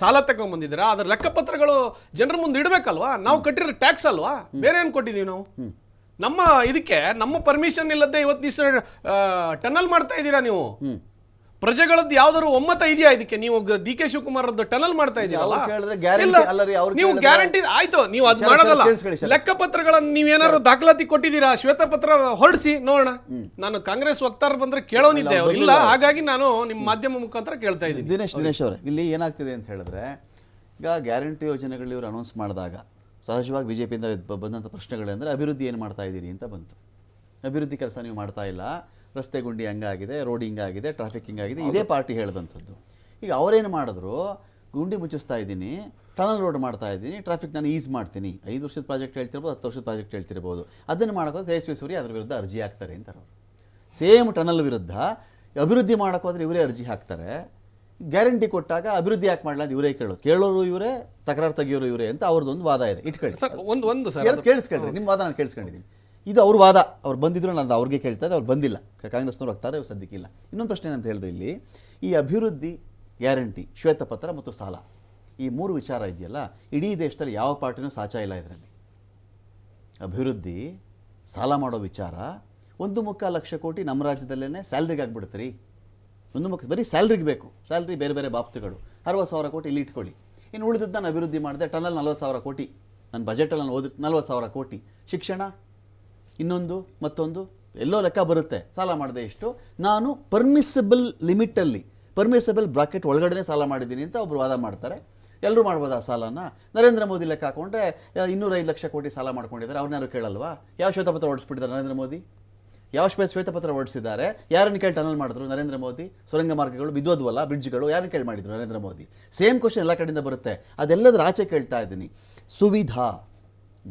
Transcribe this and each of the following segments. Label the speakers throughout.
Speaker 1: ಸಾಲ ತಗೊಂಡ್ಬಂದಿದ್ದೀರಾ, ಅದ್ರ ಲೆಕ್ಕಪತ್ರಗಳು ಜನರ ಮುಂದೆ ಇಡಬೇಕಲ್ವಾ? ನಾವು ಕಟ್ಟಿರೋ ಟ್ಯಾಕ್ಸ್ ಅಲ್ವಾ, ಬೇರೆ ಏನು ಕೊಟ್ಟಿದ್ದೀವಿ ನಾವು? ನಮ್ಮ ಇದಕ್ಕೆ ನಮ್ಮ ಪರ್ಮಿಷನ್ ಇಲ್ಲದೆ ಇವತ್ತು ದಿವಸ ಟನಲ್ ಮಾಡ್ತಾ ಇದ್ದೀರಾ ನೀವು. ಪ್ರಜೆಗಳದ್ದು ಯಾವ್ದಾದ್ರು ಒಮ್ಮತ ಇದೆಯಾ ಇದಕ್ಕೆ? ನೀವು ಡಿ ಕೆ ಶಿವಕುಮಾರ್ ಟನಲ್ ಮಾಡ್ತಾ ಇದೀರಲ್ಲ, ನೀವು ಗ್ಯಾರಂಟಿ ಆಯ್ತು, ನೀವು ಅದ್ ಮಾಡೋದಲ್ಲ. ಲೆಕ್ಕಪತ್ರಗಳನ್ನ ನೀವೇನಾದ್ರು ದಾಖಲಾತಿ ಕೊಟ್ಟಿದ್ದೀರಾ? ಶ್ವೇತಪತ್ರ ಹೊರಡಿಸಿ ನೋಡೋಣ. ನಾನು ಕಾಂಗ್ರೆಸ್ ವಕ್ತಾರ ಬಂದ್ರೆ ಕೇಳೋನಿದ್ದೆ, ಇಲ್ಲ, ಹಾಗಾಗಿ ನಾನು ನಿಮ್ಮ ಮಾಧ್ಯಮ ಮುಖಾಂತರ ಕೇಳ್ತಾ ಇದ್ದೀನಿ.
Speaker 2: ದಿನೇಶ್ ಅವರೇ, ಇಲ್ಲಿ ಏನಾಗ್ತಿದೆ ಅಂತ ಹೇಳಿದ್ರೆ, ಈಗ ಗ್ಯಾರಂಟಿ ಯೋಜನೆಗಳು ಇವರು ಅನೌನ್ಸ್ ಮಾಡಿದಾಗ ಸಹಜವಾಗಿ ಬಿಜೆಪಿಯಿಂದ ಬಂದಂಥ ಪ್ರಶ್ನೆಗಳಂದರೆ ಅಭಿವೃದ್ಧಿ ಏನು ಮಾಡ್ತಾ ಇದ್ದೀರಿ ಅಂತ ಬಂತು. ಅಭಿವೃದ್ಧಿ ಕೆಲಸ ನೀವು ಮಾಡ್ತಾ ಇಲ್ಲ, ರಸ್ತೆ ಗುಂಡಿ ಹಂಗಾಗಿದೆ, ರೋಡ್ ಹಿಂಗಾಗಿದೆ, ಟ್ರಾಫಿಕ್ ಹಿಂಗಾಗಿದೆ, ಇದೇ ಪಾರ್ಟಿ ಹೇಳಿದಂಥದ್ದು. ಈಗ ಅವರೇನು ಮಾಡಿದ್ರು, ಗುಂಡಿ ಮುಚ್ಚಿಸ್ತಾ ಇದ್ದೀನಿ, ಟನಲ್ ರೋಡ್ ಮಾಡ್ತಾ ಇದ್ದೀನಿ, ಟ್ರಾಫಿಕ್ ನಾನು ಈಸ್ ಮಾಡ್ತೀನಿ, 5 ವರ್ಷದ ಪ್ರಾಜೆಕ್ಟ್ ಹೇಳ್ತಿರ್ಬೋದು, 10 ವರ್ಷದ ಪ್ರಾಜೆಕ್ಟ್ ಹೇಳ್ತಿರ್ಬೋದು, ಅದನ್ನು ಮಾಡೋಕೆ ತೇಜಸ್ವಿ ಸೂರ್ಯ ಅದ್ರ ವಿರುದ್ಧ ಅರ್ಜಿ ಹಾಕ್ತಾರೆ ಅಂತಾರೆ ಅವರು. ಸೇಮ್ ಟನಲ್ ವಿರುದ್ಧ ಅಭಿವೃದ್ಧಿ ಮಾಡೋಕ್ಕೋದ್ರೆ ಇವರೇ ಅರ್ಜಿ ಹಾಕ್ತಾರೆ. ಗ್ಯಾರಂಟಿ ಕೊಟ್ಟಾಗ ಅಭಿವೃದ್ಧಿ ಯಾಕೆ ಮಾಡಲ್ಲ ಅಂತ ಇವರೇ ಕೇಳೋರು ಇವರೇ, ತಕರಾರು ತೆಗಿಯೋರು ಇವರೇ ಅಂತ ಅವ್ರದ್ದೊಂದು ವಾದ ಇದೆ. ಇಟ್ಕೊಳ್ಳಿ, ಕೇಳಿಸ್ಕೊಳ್ರಿ, ನಿಮ್ಮ ವಾದ ನಾನು ಕೇಳಿಸ್ಕೊಂಡಿದ್ದೀನಿ. ಇದು ಅವ್ರ ವಾದ. ಅವ್ರು ಬಂದಿದ್ರು ನಾನು ಅವ್ರಿಗೆ ಕೇಳ್ತಾ ಇದ್ದೆ, ಅವ್ರು ಬಂದಿಲ್ಲ, ಕಾಂಗ್ರೆಸ್ನವ್ರು ಆಗ್ತಾರೆ, ಅವ್ರು ಸದ್ಯಕ್ಕಿಲ್ಲ. ಇನ್ನೊಂದು ಪ್ರಶ್ನೆ ಏನಂತ ಹೇಳಿದ್ರೆ, ಇಲ್ಲಿ ಈ ಅಭಿವೃದ್ಧಿ, ಗ್ಯಾರಂಟಿ, ಶ್ವೇತಪತ್ರ ಮತ್ತು ಸಾಲ, ಈ 3 ವಿಚಾರ ಇದೆಯಲ್ಲ, ಇಡೀ ದೇಶದಲ್ಲಿ ಯಾವ ಪಾರ್ಟಿನೂ ಸಾಚ ಇಲ್ಲ ಇದರಲ್ಲಿ. ಅಭಿವೃದ್ಧಿ, ಸಾಲ ಮಾಡೋ ವಿಚಾರ 1.25 ಲಕ್ಷ ಕೋಟಿ ನಮ್ಮ ರಾಜ್ಯದಲ್ಲೇ ಸ್ಯಾಲ್ರಿಗೆ ಆಗ್ಬಿಡುತ್ತೆ ರೀ. ಬರೀ ಸ್ಯಾಲ್ರಿಗೆ ಬೇಕು, ಸ್ಯಾಲ್ರಿ ಬೇರೆ ಬೇರೆ ಬಾಬ್ತುಗಳು, 60,000 ಕೋಟಿ ಇಲ್ಲಿ ಇಟ್ಕೊಳ್ಳಿ. ಇನ್ನು ಉಳಿದದ್ದು ನಾನು ಅಭಿವೃದ್ಧಿ ಮಾಡಿದೆ, ಟನಲ್ 40,000 ಕೋಟಿ, ನನ್ನ ಬಜೆಟಲ್ಲಿ ನಾನು ಓದಿ 40,000 ಕೋಟಿ, ಶಿಕ್ಷಣ ಇನ್ನೊಂದು ಮತ್ತೊಂದು ಎಲ್ಲೋ ಲೆಕ್ಕ ಬರುತ್ತೆ, ಸಾಲ ಮಾಡಿದೆ ಇಷ್ಟು, ನಾನು ಪರ್ಮಿಸಬಲ್ ಲಿಮಿಟಲ್ಲಿ, ಪರ್ಮಿಸಬಲ್ ಬ್ರಾಕೆಟ್ ಒಳಗಡೆ ಸಾಲ ಮಾಡಿದ್ದೀನಿ ಅಂತ ಒಬ್ಬರು ವಾದ ಮಾಡ್ತಾರೆ. ಎಲ್ಲರೂ ಮಾಡ್ಬೋದು ಆ ಸಾಲನ. ನರೇಂದ್ರ ಮೋದಿ ಲೆಕ್ಕ ಹಾಕೊಂಡ್ರೆ 205 ಲಕ್ಷ ಕೋಟಿ ಸಾಲ ಮಾಡ್ಕೊಂಡಿದ್ದಾರೆ, ಅವ್ರನ್ನಾರು ಕೇಳಲ್ವಾ? ಯಾವ ಶ್ವೇತಪತ್ರ ಹೊರಡಿಸ್ಬಿಟ್ಟಿದ್ದಾರೆ ನರೇಂದ್ರ ಮೋದಿ? ಯಾವ ಶ್ವೇತಪತ್ರ ಹೊರಡಿಸಿದ್ದಾರೆ? ಯಾರನ್ನು ಕೇಳಿ ಟನಲ್ ಮಾಡಿದ್ರು ನರೇಂದ್ರ ಮೋದಿ? ಸುರಂಗ ಮಾರ್ಗಗಳು ಬಿದ್ದೋದ್ವಲ್ಲ, ಬ್ರಿಡ್ಜ್ಗಳು ಯಾರನ್ನು ಕೇಳಿ ಮಾಡಿದ್ರು ನರೇಂದ್ರ ಮೋದಿ? ಸೇಮ್ ಕ್ವಶನ್ ಎಲ್ಲ ಕಡೆಯಿಂದ ಬರುತ್ತೆ. ಅದೆಲ್ಲದರ ಆಚೆ ಕೇಳ್ತಾ ಇದ್ದೀನಿ. ಸುವಿಧಾ,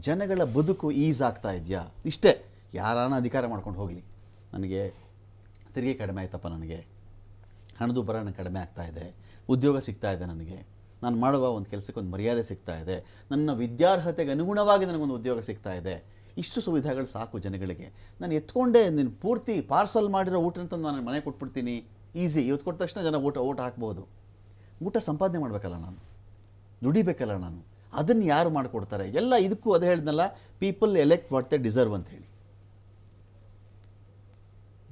Speaker 2: ಜನಗಳ ಬದುಕು ಈಸ್ ಆಗ್ತಾ ಇದೆಯಾ? ಇಷ್ಟೇ. ಯಾರಾನ ಅಧಿಕಾರ ಮಾಡ್ಕೊಂಡು ಹೋಗಲಿ, ನನಗೆ ತೆರಿಗೆ ಕಡಿಮೆ ಆಯ್ತಪ್ಪ, ನನಗೆ ಹಣದುಬ್ಬರ ಕಡಿಮೆ ಆಗ್ತಾ ಇದೆ, ಉದ್ಯೋಗ ಸಿಗ್ತಾ ಇದೆ, ನನಗೆ ನಾನು ಮಾಡುವ ಒಂದು ಕೆಲಸಕ್ಕೆ ಒಂದು ಮರ್ಯಾದೆ ಸಿಗ್ತಾ ಇದೆ, ನನ್ನ ವಿದ್ಯಾರ್ಹತೆಗೆ ಅನುಗುಣವಾಗಿ ನನಗೊಂದು ಉದ್ಯೋಗ ಸಿಗ್ತಾ ಇದೆ, ಇಷ್ಟು ಸುವಿಧಾಗಳು ಸಾಕು ಜನಗಳಿಗೆ. ನಾನು ಎತ್ಕೊಂಡೆ ನೀನು ಪೂರ್ತಿ ಪಾರ್ಸಲ್ ಮಾಡಿರೋ ಊಟ ಅಂತ ನಾನು ಮನೆ ಕೊಟ್ಬಿಡ್ತೀನಿ, ಈಸಿ. ಇವತ್ತು ಕೊಟ್ಟ ತಕ್ಷಣ ಜನ ಊಟ ಹಾಕ್ಬೋದು. ಊಟ ಸಂಪಾದನೆ ಮಾಡಬೇಕಲ್ಲ, ನಾನು ದುಡಿಬೇಕಲ್ಲ, ನಾನು ಅದನ್ನು ಯಾರು ಮಾಡಿಕೊಡ್ತಾರೆ? ಎಲ್ಲ ಇದಕ್ಕೂ ಅದೇ ಹೇಳಿದ್ನಲ್ಲ, people elect what they deserve ಅಂತ ಹೇಳಿ.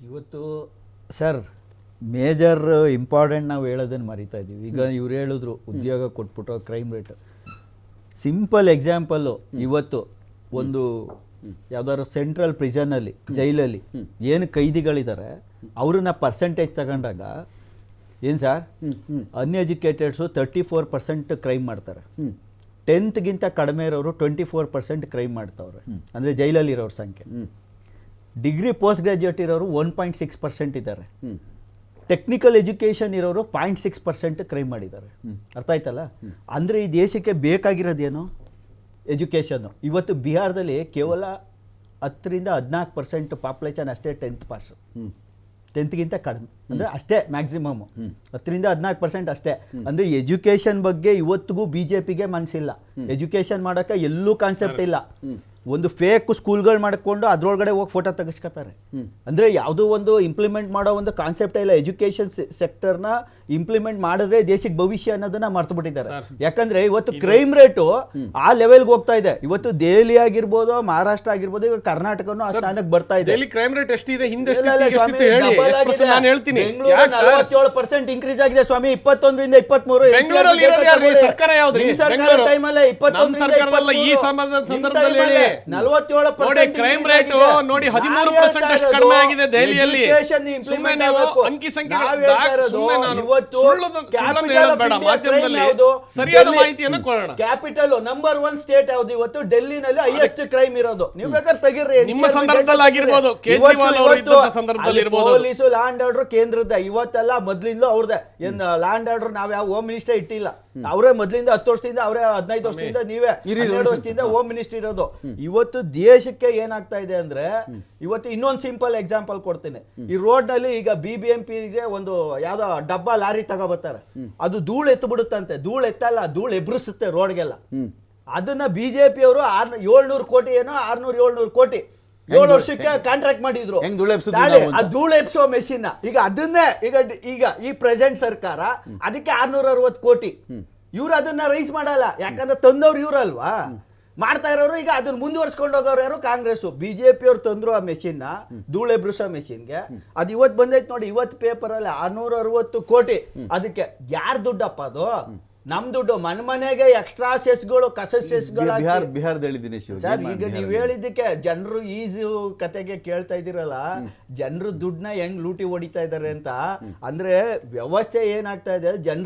Speaker 3: ಇವತ್ತು ಸರ್ ಮೇಜರ್ ಇಂಪಾರ್ಟೆಂಟ್ ನಾವು ಹೇಳೋದನ್ನು ಮರಿತಾ ಇದ್ದೀವಿ. ಈಗ ಇವ್ರು ಹೇಳಿದ್ರು ಉದ್ಯೋಗ ಕೊಟ್ಬಿಟ್ಟು ಕ್ರೈಮ್ ರೇಟ್. ಸಿಂಪಲ್ ಎಕ್ಸಾಂಪಲ್ಲು, ಇವತ್ತು ಒಂದು ಯಾವ್ದಾದ್ರು ಸೆಂಟ್ರಲ್ ಪ್ರಿಸನಲ್ಲಿ, ಜೈಲಲ್ಲಿ ಏನು ಕೈದಿಗಳಿದ್ದಾರೆ, ಅವ್ರನ್ನ ಪರ್ಸೆಂಟೇಜ್ ತಗೊಂಡಾಗ ಏನು ಸರ್, ಅನ್ಎಜುಕೇಟೆಡ್ಸು 34% ಕ್ರೈಮ್ ಮಾಡ್ತಾರೆ. 10th ಕಡಿಮೆ ಇರೋರು 24% ಕ್ರೈಮ್ ಮಾಡ್ತಾವ್ರೆ, ಅಂದರೆ ಜೈಲಲ್ಲಿರೋರ ಸಂಖ್ಯೆ. ಡಿಗ್ರಿ ಪೋಸ್ಟ್ ಗ್ರಾಜ್ಯುಯೇಟ್ ಇರೋರು 1.6% ಇದ್ದಾರೆ. ಟೆಕ್ನಿಕಲ್ ಎಜುಕೇಷನ್ ಇರೋರು 0.6% ಕ್ರೈಮ್ ಮಾಡಿದ್ದಾರೆ. ಅರ್ಥ ಆಯ್ತಲ್ಲ? ಅಂದರೆ ಈ ದೇಶಕ್ಕೆ ಬೇಕಾಗಿರೋದೇನು? ಎಜುಕೇಷನ್ನು. ಇವತ್ತು ಬಿಹಾರದಲ್ಲಿ ಕೇವಲ 10-14% ಪಾಪ್ಯುಲೇಷನ್ ಅಷ್ಟೇ 10th ಪಾಸ್, 10th ಕಡಿಮೆ, ಅಂದರೆ ಅಷ್ಟೇ ಮ್ಯಾಕ್ಸಿಮಮ್ 10-14% ಅಷ್ಟೇ. ಅಂದರೆ ಎಜುಕೇಷನ್ ಬಗ್ಗೆ ಇವತ್ತಿಗೂ ಬಿಜೆಪಿಗೆ ಮನಸ್ಸಿಲ್ಲ. ಎಜುಕೇಷನ್ ಮಾಡೋಕ್ಕೆ ಎಲ್ಲೂ ಕಾನ್ಸೆಪ್ಟ್ ಇಲ್ಲ. ಒಂದು ಫೇಕ್ ಸ್ಕೂಲ್ಗಳು ಮಾಡ್ಕೊಂಡು ಅದ್ರೊಳಗಡೆ ಹೋಗಿ ಫೋಟೋ ತೆಗಿಸ್ಕೊತಾರೆ. ಅಂದರೆ ಯಾವುದೋ ಒಂದು ಇಂಪ್ಲಿಮೆಂಟ್ ಮಾಡೋ ಒಂದು ಕಾನ್ಸೆಪ್ಟೇ ಇಲ್ಲ. ಎಜುಕೇಷನ್ ಸೆಕ್ಟರ್ನ ಇಂಪ್ಲಿಮೆಂಟ್ ಮಾಡಿದ್ರೆ ದೇಶಕ್ಕೆ ಭವಿಷ್ಯ ಅನ್ನೋದನ್ನ ಮರ್ತು ಬಿಟ್ಟಿದ್ದಾರೆ. ಯಾಕಂದ್ರೆ ಇವತ್ತು ಕ್ರೈಮ್ ರೇಟು ಆ ಲೆವೆಲ್ಗೆ ಹೋಗ್ತಾ ಇದೆ. ಇವತ್ತು ದೆಹಲಿ ಆಗಿರ್ಬೋದು, ಮಹಾರಾಷ್ಟ್ರ ಆಗಿರ್ಬೋದು, ಈಗ ಕರ್ನಾಟಕನೂ ಆ ಸ್ಥಾನಕ್ಕೆ ಬರ್ತಾ ಇದೆ.
Speaker 1: ಕ್ರೈಮ್ ರೇಟ್ ಎಷ್ಟಿದೆ? ಹಿಂದೆ
Speaker 3: 47% ಇನ್ಕ್ರೀಸ್ ಆಗಿದೆ ಸ್ವಾಮಿ. 21ರಿಂದ 23
Speaker 1: ಸರ್ಕಾರ ಯಾವ್ದು?
Speaker 3: ಟೈಮಲ್ಲೇ 47%
Speaker 1: ಕ್ರೈಮ್ ರೇಟ್ ನೋಡಿ 13% ಅಷ್ಟು ಕಡಿಮೆ ಆಗಿದೆ ದೆಹಲಿಯಲ್ಲಿ. ಅಂಕಿ ಸಂಖ್ಯೆ ಸರಿಯಾದ ಮಾಹಿತಿಯನ್ನು ಕೊಡೋಣ.
Speaker 3: ಕ್ಯಾಪಿಟಲ್ ನಂಬರ್ 1 ಸ್ಟೇಟ್ ಯಾವ್ದು ಇವತ್ತು? ಡೆಲ್ಲಿನಲ್ಲಿ ಹೈಯೆಸ್ಟ್ ಕ್ರೈಮ್ ಇರೋದು. ನೀವು ಬೇಕಾದ್ರೆ ತೆಗಿರ್ರಿ,
Speaker 1: ನಿಮ್ಮ ಸಂದರ್ಭದಲ್ಲಿ ಆಗಿರ್ಬೋದು, ಕೇಜ್ರಿವಾಲ್ ಅವರು ಇದ್ದ ಸಂದರ್ಭದಲ್ಲಿ ಇರಬಹುದು.
Speaker 3: ಪೊಲೀಸು ಲ್ಯಾಂಡ್ ಆರ್ಡರ್ ಕೇಂದ್ರದ, ಇವತ್ತೆಲ್ಲ ಮೊದ್ಲಿಂದ ಅವ್ರದೇ. ಏನ್ ಲ್ಯಾಂಡ್ ಆರ್ಡರ್ ನಾವ್ ಯಾವ ಹೋಮ್ ಮಿನಿಸ್ಟರ್ ಇಟ್ಟಿಲ್ಲ, ಅವರೇ ಮೊದ್ಲಿಂದ 10 ವರ್ಷದಿಂದ, ಅವರೇ 15 ವರ್ಷದಿಂದ, ನೀವೇ 12 ವರ್ಷದಿಂದ ಹೋಮ್ ಮಿನಿಸ್ಟರ್ ಇರೋದು. ಇವತ್ತು ದೇಶಕ್ಕೆ ಏನಾಗ್ತಾ ಇದೆ ಅಂದ್ರೆ, ಇವತ್ತು ಇನ್ನೊಂದು ಸಿಂಪಲ್ ಎಕ್ಸಾಂಪಲ್ ಕೊಡ್ತೀನಿ. ಈ ರೋಡ್ ನಲ್ಲಿ ಈಗ BBMPಗೆ ಒಂದು ಯಾವ್ದೋ ಡಬ್ಬಾ ಲಾರಿ ತಗೋಬರ್ತಾರೆ, ಅದು ಧೂಳು ಎತ್ತು ಬಿಡುತ್ತಂತೆ. ಧೂಳು ಎತ್ತಲ್ಲ, ಧೂಳು ಎಬ್ರಿಸುತ್ತೆ ರೋಡ್ಗೆಲ್ಲ. ಅದನ್ನ ಬಿಜೆಪಿ ಅವರು 700 ಕೋಟಿ ಏನೋ 600-700 ಕೋಟಿ 7 ವರ್ಷಕ್ಕೆ ಕಾಂಟ್ರಾಕ್ಟ್ ಮಾಡಿದ್ರು.
Speaker 2: ಹೆಂಗ್ ಧೂಳು ಎಬ್ಸಿದ್ವಿ
Speaker 3: ತಾಳಿ,
Speaker 2: ನಾವು ಅಂತ.
Speaker 3: ಆ ಧೂಳು ಎಪ್ಸೋ ಮೆಷಿನ್ ಈಗ ಅದನ್ನೇ ಈಗ ಈ ಪ್ರೆಸೆಂಟ್ ಸರ್ಕಾರ ಅದಕ್ಕೆ 660 ಕೋಟಿ ಇವ್ರು ಅದನ್ನ ರೈಸ್ ಮಾಡಲ್ಲ, ಯಾಕಂದ್ರೆ ತಂದವ್ರು ಇವ್ರಲ್ವಾ ಮಾಡ್ತಾ ಇರೋರು. ಈಗ ಅದನ್ನ ಮುಂದುವರ್ಸ್ಕೊಂಡು ಹೋಗೋರು ಯಾರು? ಕಾಂಗ್ರೆಸ್. ಬಿಜೆಪಿ ಅವ್ರು ತಂದ್ರು ಆ ಮೆಷಿನ್, ಧೂಳು ಎಬ್ರಿಸೋ ಮೆಷಿನ್ಗೆ. ಅದು ಇವತ್ತು ಬಂದೈತೆ ನೋಡಿ, ಇವತ್ತು ಪೇಪರ್ ಅಲ್ಲಿ 660 ಕೋಟಿ. ಅದಕ್ಕೆ ಯಾರ್ ದುಡ್ಡಪ್ಪ ಅದು? ನಮ್ ದುಡ್ಡು. ಮನೆಗೆ ಎಕ್ಸ್ಟ್ರಾ ಸೆಸ್ಗಳು, ಕಸ ಸೆಸ್ಗಳು.
Speaker 2: ಬಿಹಾರದ ಹೇಳಿದ್ದೀನಿ ಶಿವ.
Speaker 3: ಸರ್, ಈಗ ನೀವ್ ಹೇಳಿದ್ದಕ್ಕೆ ಜನರು ಈಸಿ ಕತೆಗೆ ಕೇಳ್ತಾ ಇದ್ದೀರಲ್ಲ, ಜನರು ದುಡ್ಡನ್ನ ಹೆಂಗ್ ಲೂಟಿ ಹೊಡಿತಾ ಇದಾರೆ ಅಂತ. ಅಂದ್ರೆ ವ್ಯವಸ್ಥೆ ಏನಾಗ್ತಾ ಇದೆ, ಜನರು